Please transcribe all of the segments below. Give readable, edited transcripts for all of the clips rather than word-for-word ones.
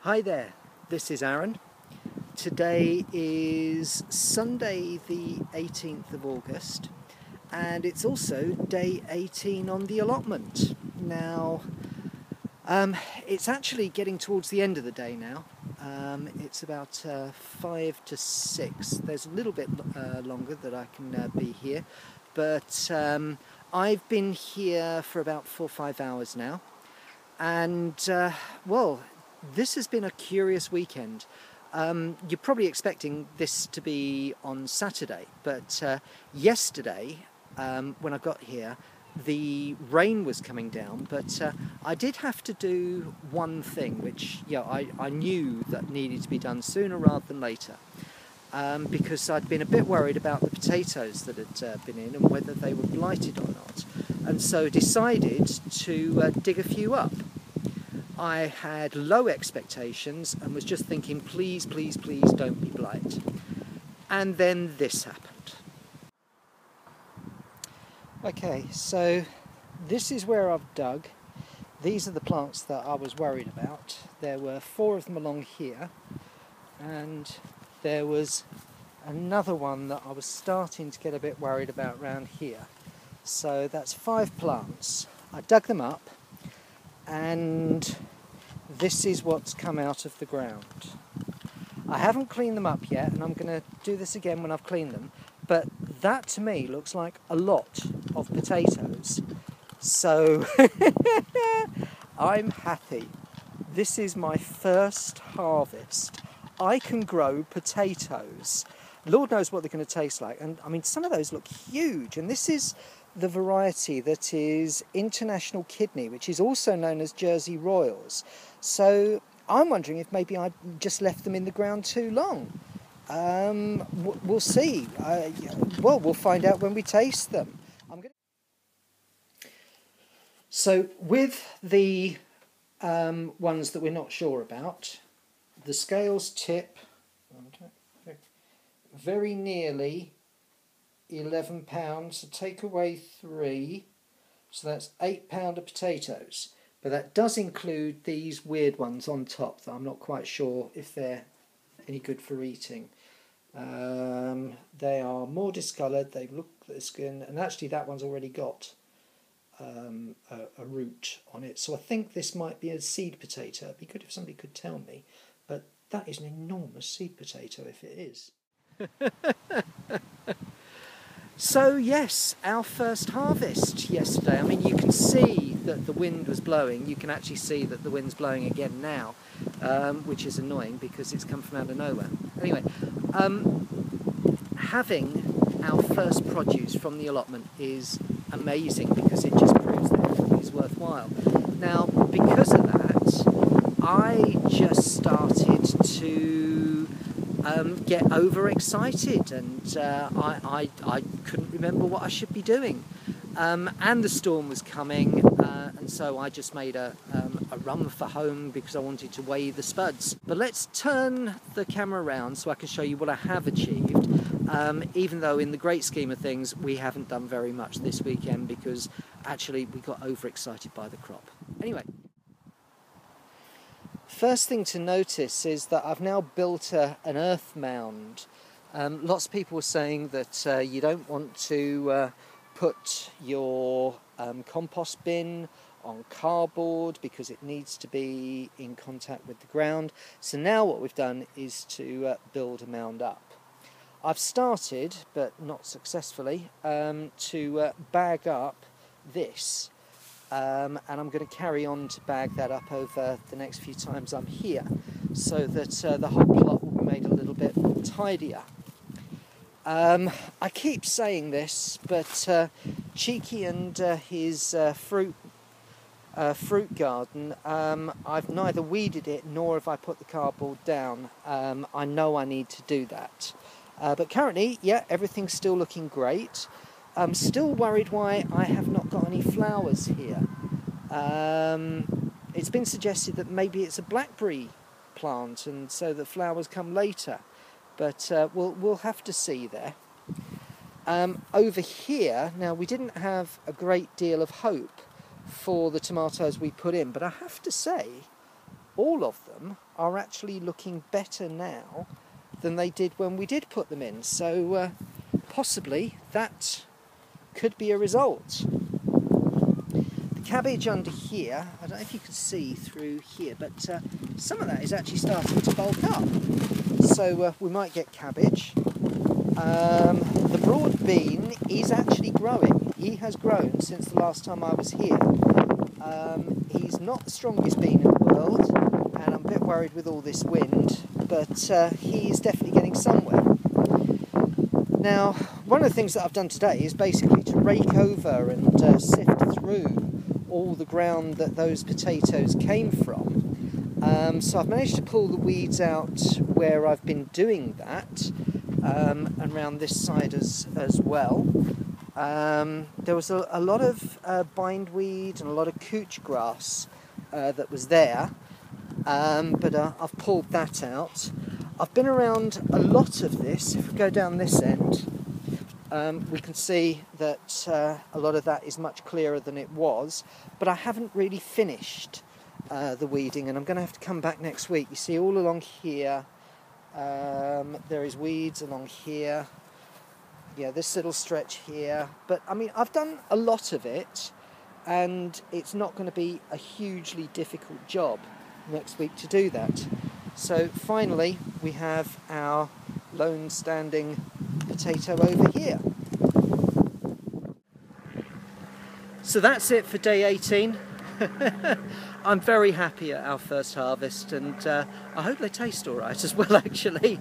Hi there, this is Aaron. Today is Sunday the 18th of August and it's also day 18 on the allotment. Now, it's actually getting towards the end of the day now. It's about 5 to 6. There's a little bit longer that I can be here, but I've been here for about 4 or 5 hours now, and well, this has been a curious weekend. You're probably expecting this to be on Saturday, but yesterday when I got here the rain was coming down, but I did have to do one thing which I knew that needed to be done sooner rather than later, because I'd been a bit worried about the potatoes that had been in and whether they were blighted or not, and so decided to dig a few up. I had low expectations and was just thinking, please, please, please don't be blight. And then this happened. Okay, so this is where I've dug. These are the plants that I was worried about. There were 4 of them along here, and there was another one that I was starting to get a bit worried about around here. So that's 5 plants. I dug them up, and this is what's come out of the ground. I haven't cleaned them up yet, and I'm going to do this again when I've cleaned them, but that to me looks like a lot of potatoes. So I'm happy. This is my first harvest. I can grow potatoes. Lord knows what they're going to taste like, and I mean some of those look huge, and this is the variety that is International Kidney, which is also known as Jersey Royals. So I'm wondering if maybe I just left them in the ground too long. We'll see. Well, we'll find out when we taste them. So with the ones that we're not sure about, the scales tip very nearly 11 pounds, so take away 3, so that's 8 pound of potatoes, but that does include these weird ones on top that I'm not quite sure if they're any good for eating. They are more discoloured, they look at the skin, and actually that one's already got a root on it, so I think this might be a seed potato. It'd be good if somebody could tell me, but that is an enormous seed potato if it is. So yes, our first harvest yesterday. I mean, you can see that the wind was blowing. You can actually see that the wind's blowing again now, which is annoying because it's come from out of nowhere. Anyway, having our first produce from the allotment is amazing because it just proves that everything is worthwhile. Now, because of that, I just started to get overexcited, and I couldn't remember what I should be doing, and the storm was coming, and so I just made a run for home because I wanted to weigh the spuds. But let's turn the camera around so I can show you what I have achieved, even though in the great scheme of things we haven't done very much this weekend because actually we got overexcited by the crop. Anyway, first thing to notice is that I've now built an earth mound. Lots of people were saying that you don't want to put your compost bin on cardboard because it needs to be in contact with the ground. So now what we've done is to build a mound up. I've started, but not successfully, to bag up this. And I'm going to carry on to bag that up over the next few times I'm here, so that the whole plot will be made a little bit tidier. I keep saying this, but Cheeky and his fruit garden, I've neither weeded it nor have I put the cardboard down. I know I need to do that. But currently, yeah, everything's still looking great. I'm still worried why I have not got any flowers here. It's been suggested that maybe it's a blackberry plant and so the flowers come later, but we'll have to see there. Over here, now we didn't have a great deal of hope for the tomatoes we put in, but I have to say all of them are actually looking better now than they did when we did put them in. So possibly that could be a result. The cabbage under here, I don't know if you can see through here, but some of that is actually starting to bulk up. So we might get cabbage. The broad bean is actually growing. He has grown since the last time I was here. He's not the strongest bean in the world, and I'm a bit worried with all this wind, but he is definitely getting somewhere. Now, one of the things that I've done today is basically to rake over and sift through all the ground that those potatoes came from. So I've managed to pull the weeds out where I've been doing that, and around this side as well. There was a lot of bindweed and a lot of couch grass that was there, but I've pulled that out. I've been around a lot of this. If we go down this end, we can see that a lot of that is much clearer than it was, but I haven't really finished the weeding, and I'm going to have to come back next week. You see all along here, there is weeds along here. Yeah, this little stretch here, but I mean, I've done a lot of it, and it's not going to be a hugely difficult job next week to do that. So finally, we have our lone standing potato over here. So that's it for day 18. I'm very happy at our first harvest, and I hope they taste all right as well, actually.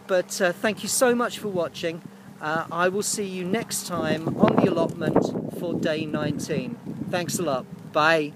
But thank you so much for watching. I will see you next time on the allotment for day 19. Thanks a lot. Bye.